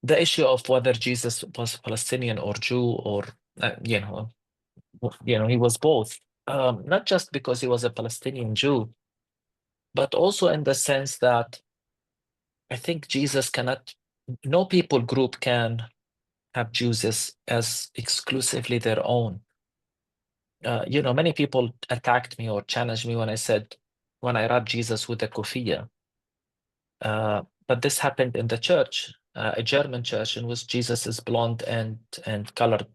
the issue of whether Jesus was Palestinian or Jew, or he was both. Not just because he was a Palestinian Jew, but also in the sense that I think Jesus cannot, no people group can have Jews as exclusively their own. Many people attacked me or challenged me when I wrapped Jesus with a keffiyeh. But this happened in the church, a German church, in which Jesus is blonde and colored,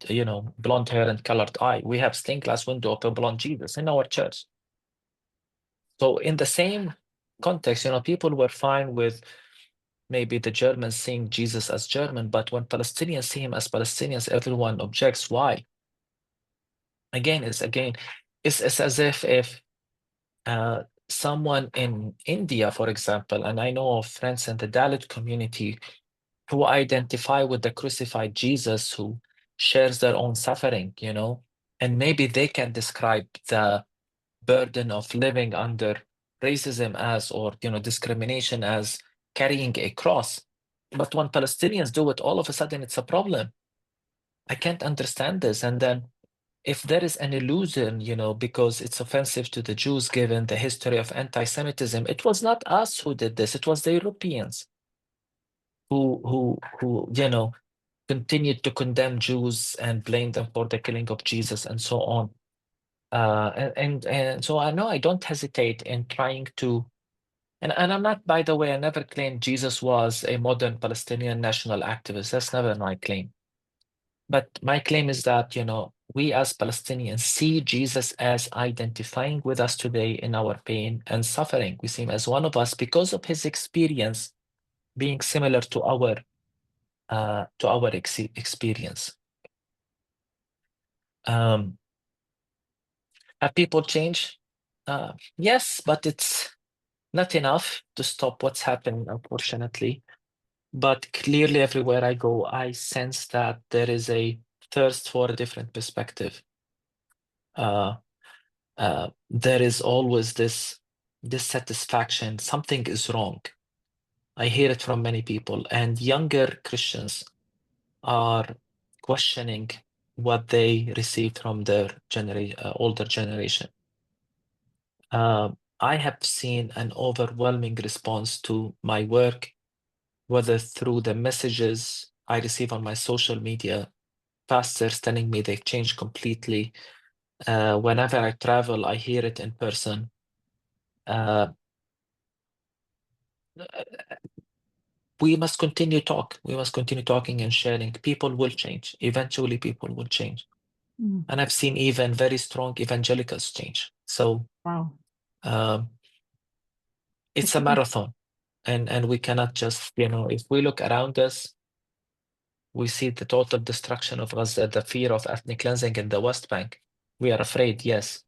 blonde hair and colored eye. We have stained glass window of a blonde Jesus in our church. So in the same context, people were fine with maybe the Germans seeing Jesus as German, but when Palestinians see him as Palestinians, everyone objects. Why? It's as if someone in India, for example, and I know of friends in the Dalit community who identify with the crucified Jesus, who shares their own suffering, and maybe they can describe the burden of living under racism or discrimination as carrying a cross. But when Palestinians do it, all of a sudden it's a problem. I can't understand this. And then if there is an illusion, because it's offensive to the Jews given the history of anti-Semitism, it was not us who did this, it was the Europeans who continued to condemn Jews and blame them for the killing of Jesus and so on. And so I know I don't hesitate in trying to, and I'm not, by the way, I never claimed Jesus was a modern Palestinian national activist. That's never my claim. But my claim is that, we as Palestinians see Jesus as identifying with us today in our pain and suffering. We see him as one of us because of his experience being similar to our experience. Have people changed? Yes, but it's not enough to stop what's happening, unfortunately. But clearly, everywhere I go, I sense that there is a thirst for a different perspective. There is always this dissatisfaction. Something is wrong. I hear it from many people, and younger Christians are questioning what they received from their older generation. I have seen an overwhelming response to my work, whether through the messages I receive on my social media, pastors telling me they've changed completely. Whenever I travel, I hear it in person. We must continue talking and sharing. People will change. Eventually, people will change. Mm. And I've seen even very strong evangelicals change. So Wow. It's a marathon. And we cannot just, if we look around us, we see the total destruction of Gaza, the fear of ethnic cleansing in the West Bank. We are afraid, yes.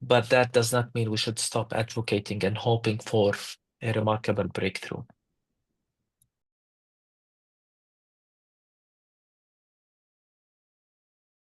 But that does not mean we should stop advocating and hoping for a remarkable breakthrough.